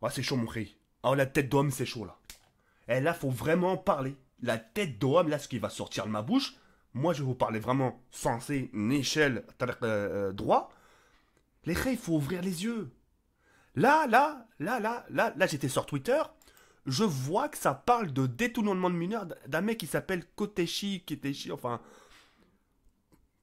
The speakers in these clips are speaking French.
Ouais, c'est chaud, mon frère. Ah, la tête d'homme, c'est chaud, là. Et là, faut vraiment parler. La tête d'homme, là, ce qui va sortir de ma bouche, moi, je vais vous parler vraiment sensé, une échelle, droit. Les gars, il faut ouvrir les yeux. Là, j'étais sur Twitter. Je vois que ça parle de détournement de mineurs d'un mec qui s'appelle Kotechi, enfin,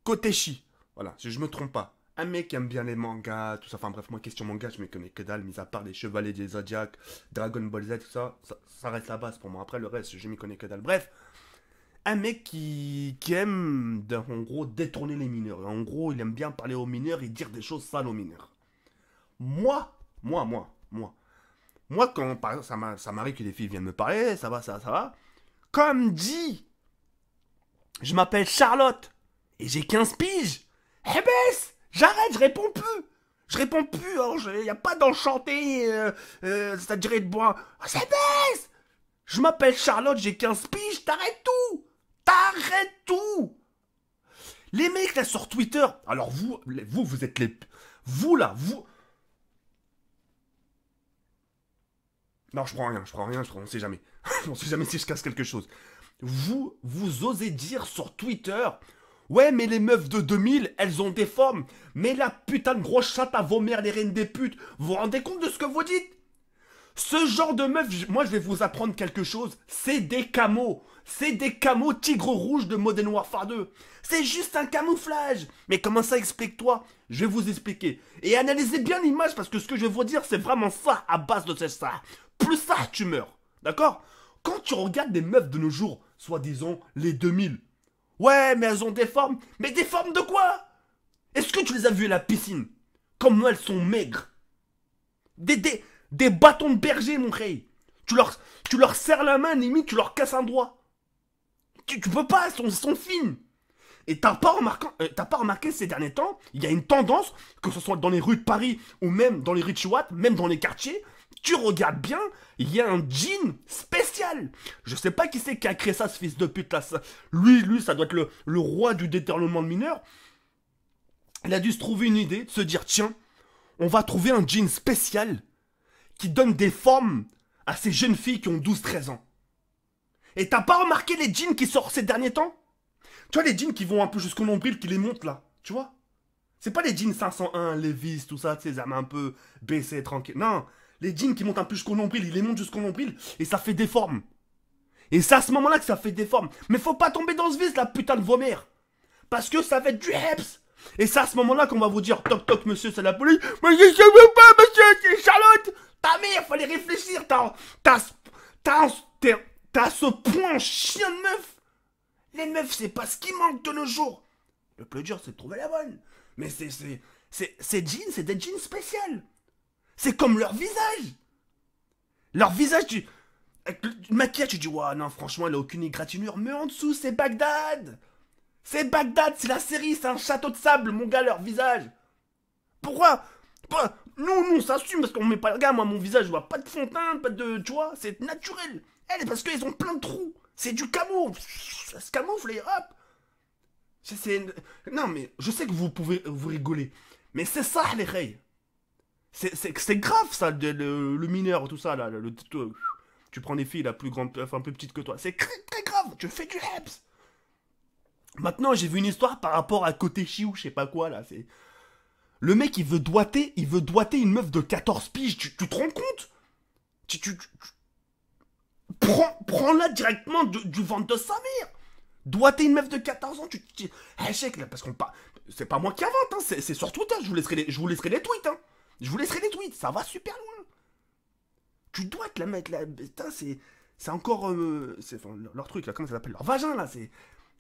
Kotechi. Voilà, si je me trompe pas. Un mec qui aime bien les mangas, tout ça. Enfin bref, moi, question manga, je me connais que dalle, mis à part les Chevaliers des Zodiac, Dragon Ball Z, tout ça, ça reste la base pour moi. Après, le reste, je m'y connais que dalle. Bref, un mec qui aime, en gros, détourner les mineurs. En gros, il aime bien parler aux mineurs et dire des choses sales aux mineurs. Moi, moi, quand par exemple, ça m'arrive que des filles viennent me parler, ça va. Comme dit, je m'appelle Charlotte et j'ai 15 piges. Eh ben, j'arrête, je réponds plus. Je réponds plus, il n'y a pas d'enchanté, ça dirait de bois. C'est baisse. Je m'appelle Charlotte, j'ai 15 piges, t'arrêtes tout. T'arrêtes tout. Les mecs là sur Twitter, alors vous êtes les... Vous là, vous... Non, on sait jamais. On sait jamais si je casse quelque chose. Vous osez dire sur Twitter, ouais, mais les meufs de 2000, elles ont des formes. Mais la putain de grosse chatte à vos mères, les reines des putes, vous vous rendez compte de ce que vous dites? Ce genre de meuf, moi je vais vous apprendre quelque chose, c'est des camos. C'est des camos tigre rouge de Modern Warfare 2. C'est juste un camouflage. Mais comment ça explique-toi? Je vais vous expliquer. Et analysez bien l'image parce que ce que je vais vous dire, c'est vraiment ça à base de ça. Plus ça, tu meurs. D'accord? Quand tu regardes des meufs de nos jours, soi-disant les 2000, ouais, mais elles ont des formes. Mais des formes de quoi? Est-ce que tu les as vues à la piscine? Comment elles sont maigres. Des bâtons de berger, mon frère. Tu leur serres la main, limite, tu leur casses un doigt. Tu peux pas, elles sont fines. Et t'as pas remarqué ces derniers temps, il y a une tendance, que ce soit dans les rues de Paris ou même dans les rues de Chouat, même dans les quartiers, tu regardes bien, il y a un jean spécial. Je sais pas qui c'est qui a créé ça, ce fils de pute là. Lui, ça doit être le roi du détournement de mineurs. Il a dû se trouver une idée, de se dire, tiens, on va trouver un jean spécial qui donne des formes à ces jeunes filles qui ont 12-13 ans. Et t'as pas remarqué les jeans qui sortent ces derniers temps? Tu vois les jeans qui vont un peu jusqu'au nombril, qui les montent là, tu vois? C'est pas les jeans 501, Levi's, tout ça, tu sais, un peu baissés, tranquille. Non, les jeans qui montent un peu jusqu'au nombril, ils les montent jusqu'au nombril et ça fait des formes. Et c'est à ce moment-là que ça fait des formes. Mais faut pas tomber dans ce vice, la putain de vos mères. Parce que ça va être du heps. Et c'est à ce moment-là qu'on va vous dire, toc toc monsieur, c'est la police. Mais je sais pas, monsieur, c'est Charlotte. Ta mère, fallait réfléchir, t'as ce point chien de meuf. Les meufs, c'est pas ce qui manque de nos jours. Le plus dur, c'est de trouver la bonne. Mais ces jeans, c'est des jeans spéciales. C'est comme leur visage. Leur visage, avec le maquillage, tu dis, ouais, non, franchement, elle a aucune égratignure. Mais en dessous, c'est Bagdad. C'est Bagdad, c'est la série, c'est un château de sable, mon gars, leur visage. Pourquoi nous, on s'assume parce qu'on met pas le gars, moi, mon visage, je vois pas de fond de teint, pas de. Tu vois, c'est naturel. Elle, parce qu'ils ont plein de trous. C'est du camo. Ça se camoufle et hop. Non, mais je sais que vous pouvez vous rigoler. Mais c'est ça, les rails. C'est grave, ça, le mineur, tout ça, là. Tu prends des filles, la plus grande, enfin, plus petite que toi. C'est très grave. Tu fais du heps. Maintenant, j'ai vu une histoire par rapport à côté Chiou, je sais pas quoi, là. C'est. Le mec, il veut doiter une meuf de 14 piges. Tu te rends compte? Prends-la directement du ventre de sa mère. Doiter une meuf de 14 ans, échec, là, parce qu'on pas. C'est pas moi qui invente, hein, c'est sur Twitter, je vous laisserai les tweets, hein. Je vous laisserai les tweets, ça va super loin. Tu dois te la mettre là, putain, c'est encore. Enfin, leur truc, là, comment ça s'appelle? Leur vagin, là, c'est.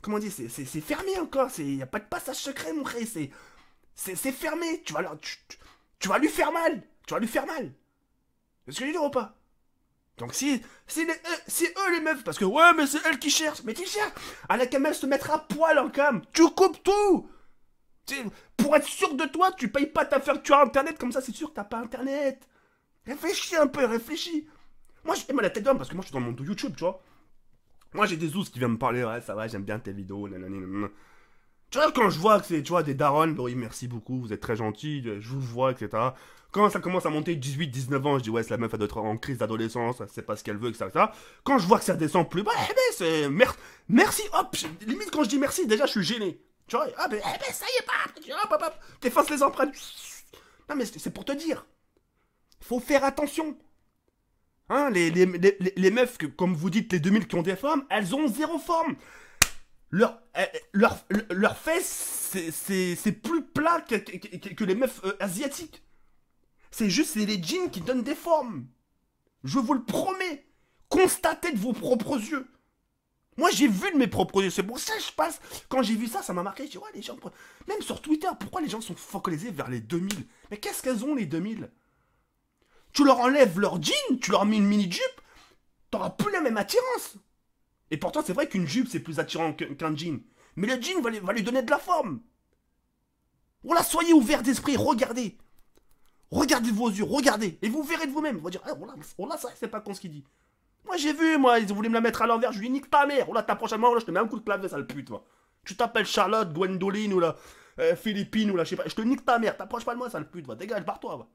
Comment on dit? C'est fermé encore, y a pas de passage secret, mon frère, c'est fermé, tu vas lui faire mal. Tu vas lui faire mal. Est-ce que je veux dire ou pas? Donc si eux les meufs, parce que ouais mais c'est elles qui cherchent, mais qui cherchent à la cam se mettre à poil en cam, tu coupes tout. Pour être sûr de toi, tu payes pas ta facture internet, comme ça c'est sûr que t'as pas internet. Réfléchis un peu, réfléchis. Moi j'ai mal la tête d'homme parce que moi je suis dans le monde de YouTube, tu vois. Moi j'ai des ouzes qui viennent me parler, ouais ça va, j'aime bien tes vidéos, nanani, nanana. Tu vois, quand je vois que c'est, tu vois, des darons, oui, merci beaucoup, vous êtes très gentils, je vous vois, etc. Quand ça commence à monter 18, 19 ans, je dis, ouais, c'est la meuf, elle doit être en crise d'adolescence, elle sait pas ce qu'elle veut, etc. Quand je vois que ça descend plus bas, eh ben, c'est, merci, hop, limite, quand je dis merci, déjà, je suis gêné. Tu vois, ah ben, eh ben, ça y est, pas, hop, hop, hop, t'effaces les empreintes. Non, mais c'est pour te dire, faut faire attention. Hein, les meufs, comme vous dites, les 2000 qui ont des formes, elles ont zéro forme. Leur fesses, c'est plus plat que les meufs asiatiques. C'est les jeans qui donnent des formes. Je vous le promets. Constatez de vos propres yeux. Moi, j'ai vu de mes propres yeux. C'est pour ça que je passe. Quand j'ai vu ça, ça m'a marqué. Je dis, ouais, les gens. Même sur Twitter, pourquoi les gens sont focalisés vers les 2000? Mais qu'est-ce qu'elles ont, les 2000? Tu leur enlèves leur jean, tu leur mets une mini-jupe, t'auras plus la même attirance. Et pourtant, c'est vrai qu'une jupe, c'est plus attirant qu'un jean. Mais le jean va lui donner de la forme. Voilà, soyez ouverts d'esprit, regardez. Regardez de vos yeux, regardez. Et vous verrez de vous-même. Vous allez dire, ah, voilà, ça, c'est pas con ce qu'il dit. Moi, j'ai vu, moi, ils voulaient me la mettre à l'envers. Je lui dis, nique ta mère. Voilà, t'approches à moi, là, je te mets un coup de clavier, sale pute, toi. Tu t'appelles Charlotte, Gwendoline, ou la Philippine, ou la je sais pas. Je te nique ta mère. T'approches pas de moi, sale pute, va. Dégage, barre-toi, va.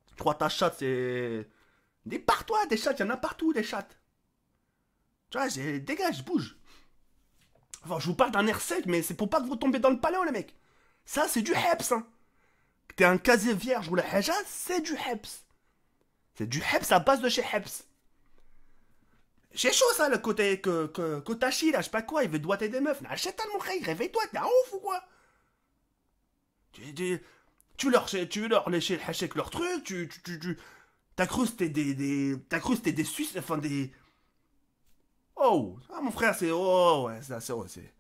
Tu crois ta chatte, c'est. Barre-toi, des chattes, il y en a partout, des chattes. Tu vois, dégage, bouge. Enfin, je vous parle d'un air sec, mais c'est pour pas que vous tombez dans le paléo, les mecs. Ça, c'est du heps, hein. T'es un casier vierge ou la haja, c'est du heps. C'est du heps à base de chez heps. C'est chaud, ça, le côté Kotachi, là, je sais pas quoi, il veut doigter des meufs. Achète un mon frère, réveille-toi, t'es un ouf ou quoi? Tu leur lécher le hache avec leur truc, t'as cru que c'était t'as cru que c'était des Suisses, enfin des. Oh, ah, mon frère, c'est. Oh, ouais, c'est.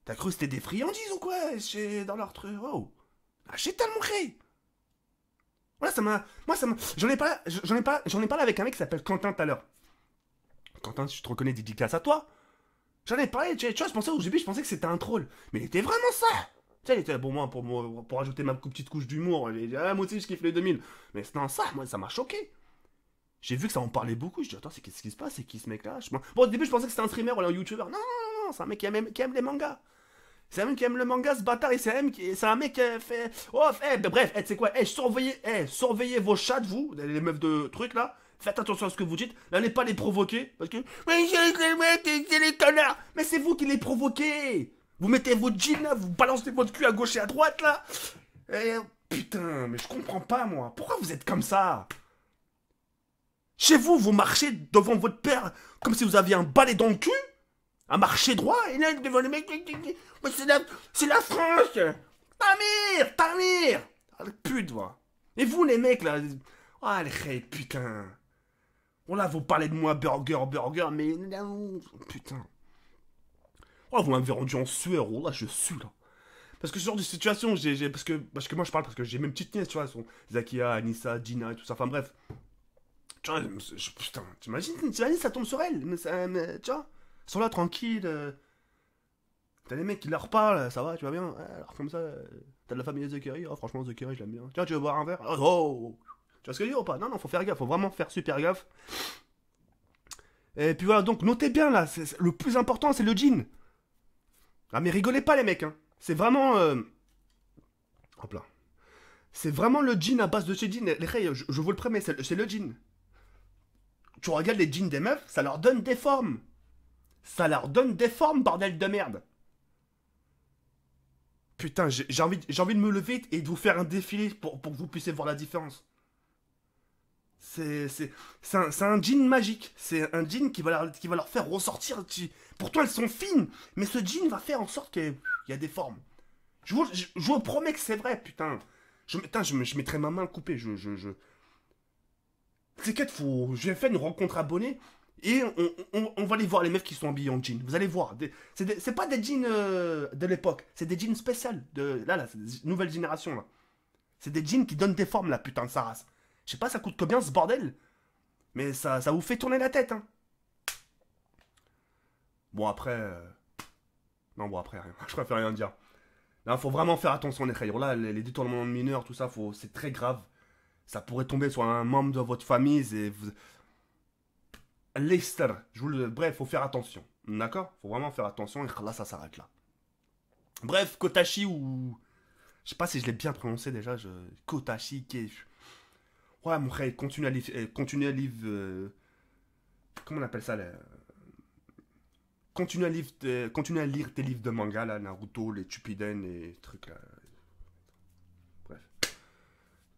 T'as cru que c'était des friandises ou quoi dans leur truc? Oh. Achète tellement créé. Voilà, ça m'a. Moi, ça m'a. J'en ai parlé avec un mec qui s'appelle Quentin tout à l'heure. Quentin, si je te reconnais, dédicace à toi. J'en ai parlé, tu vois, je pensais au début, je pensais que c'était un troll. Mais il était vraiment ça. Tu sais, il était bon, moi, pour ajouter ma petite couche d'humour. Il dit, ah, moi aussi, je kiffe les 2000. Mais non, ça, moi, ça m'a choqué. J'ai vu que ça en parlait beaucoup. Je dis, attends, qu'est-ce qui se passe? C'est qui ce mec-là? Bon, au début, je pensais que c'était un streamer ou un youtubeur. Non, non, non, c'est un mec qui aime les mangas. C'est un mec qui aime le manga, ce bâtard, et c'est un mec qui fait. Oh, bref, tu sais quoi, surveillez vos chats, vous, les meufs de trucs là. Faites attention à ce que vous dites. N'allez pas les provoquer. Parce que. Mais c'est les connards. Mais c'est vous qui les provoquez. Vous mettez votre jean là, vous balancez votre cul à gauche et à droite là. Putain, mais je comprends pas moi. Pourquoi vous êtes comme ça? Chez vous, vous marchez devant votre père comme si vous aviez un balai dans le cul? Un marché droit? Et là, devant les mecs. C'est la France. Ta mère. Ah, le pute, va. Et vous, les mecs, là. Ah, les putain. Oh là, vous parlez de moi, burger, mais non, putain. Oh, vous m'avez rendu en sueur, oh là, je suis là. Parce que ce genre de situation, parce que moi je parle parce que j'ai mes petites nièces, tu vois, elles sont Zakia, Anissa, Gina et tout ça, enfin bref. Tu vois, putain, t'imagines, ça tombe sur elles, tu vois, elles sont là tranquilles. T'as des mecs qui leur parlent, ça va, tu vas bien, alors comme ça, t'as de la famille Zekeri, oh, franchement Zekeri, je l'aime bien. Tiens, tu veux boire un verre? Oh, tu vois ce que je veux dire ou pas? Non, non, faut faire gaffe, faut vraiment faire super gaffe. Et puis voilà, donc notez bien là, le plus important c'est le jean. Ah mais rigolez pas les mecs, hein. C'est vraiment... Hop là. C'est vraiment le jean à base de chez jean. Les gars, je vous le promets, c'est le jean. Tu regardes les jeans des meufs, ça leur donne des formes. Ça leur donne des formes, bordel de merde. Putain, j'ai envie de me lever et de vous faire un défilé pour que vous puissiez voir la différence. C'est un jean magique. C'est un jean qui va leur faire ressortir. Pourtant, elles sont fines. Mais ce jean va faire en sorte qu'il y a des formes. Je vous promets que c'est vrai, putain. Je mettrai ma main coupée. C'est qu'être fou. Je vais faire une rencontre abonnée. Et on va aller voir les meufs qui sont habillées en jean. Vous allez voir. C'est pas des jeans de l'époque. C'est des jeans spéciales. Là, c'est des nouvelles générations, là. C'est des jeans qui donnent des formes, là, putain de sa race. Je sais pas ça coûte combien ce bordel, mais ça vous fait tourner la tête, hein. Bon après... Non bon après, rien. Je préfère rien dire. Là, faut vraiment faire attention les frères. Là, les détournements de mineurs, tout ça, c'est très grave. Ça pourrait tomber sur un membre de votre famille et vous... Lester, bref, faut faire attention. D'accord? Faut vraiment faire attention et là, ça s'arrête là. Bref, Kotachi ou. Je sais pas si je l'ai bien prononcé déjà. Kotachi, qui est. Ouais, mon frère, continue à lire. Comment on appelle ça là? Continue à lire tes livres de manga là, Naruto, les Tupiden et trucs là. Bref.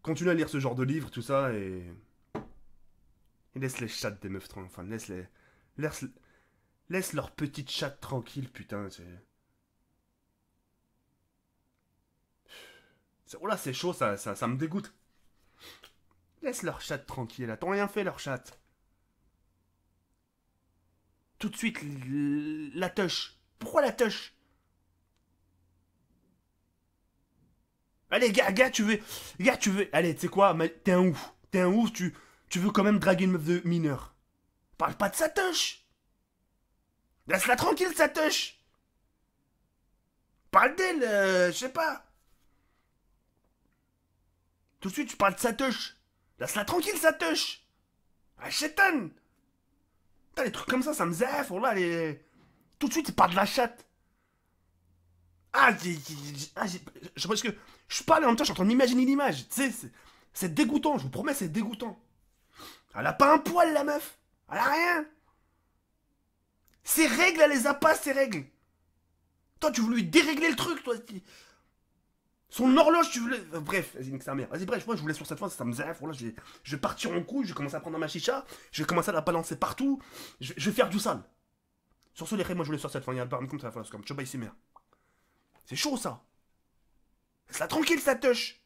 Continue à lire ce genre de livres, tout ça et laisse les chattes des meufs tranquilles. Enfin, laisse, laisse leurs petites chattes tranquilles, putain. Oh là, c'est chaud, ça me dégoûte. Laisse leurs chattes tranquilles là. T'as rien fait, leurs chattes. Tout de suite, la touche. Pourquoi la touche? Allez, gars, tu veux. Gars, tu veux. Allez, tu sais quoi, t'es un ouf. T'es un ouf, tu veux quand même draguer une meuf de mineur. Parle pas de sa touche. Laisse-la tranquille, sa touche. Parle d'elle, je sais pas. Tout de suite, tu parles de sa touche. Laisse-la tranquille, sa touche. Ah, chétane. Putain, les trucs comme ça me zèfre, oh là, tout de suite, tu parles de la chatte. Ah, je pense que je parle et en même temps, je suis en train d'imaginer l'image. Tu sais, c'est dégoûtant, je vous promets, c'est dégoûtant. Elle a pas un poil, la meuf. Elle a rien. Ses règles, elle les a pas, ses règles. Toi, tu veux lui dérégler le truc, toi. Son horloge, tu voulais. Bref, vas-y, nique sa mère. Vas-y, bref, moi, je voulais sur cette fois, ça me zèfre. Voilà, je vais partir en couille, je vais commencer à prendre ma chicha, je vais commencer à la balancer partout, je vais faire du sale. Sur ce, les règles, moi, je voulais sur cette fois, il y a le barbe comme ça, comme Choba ici, mère. C'est chaud, ça. Laisse-la tranquille, sa touche.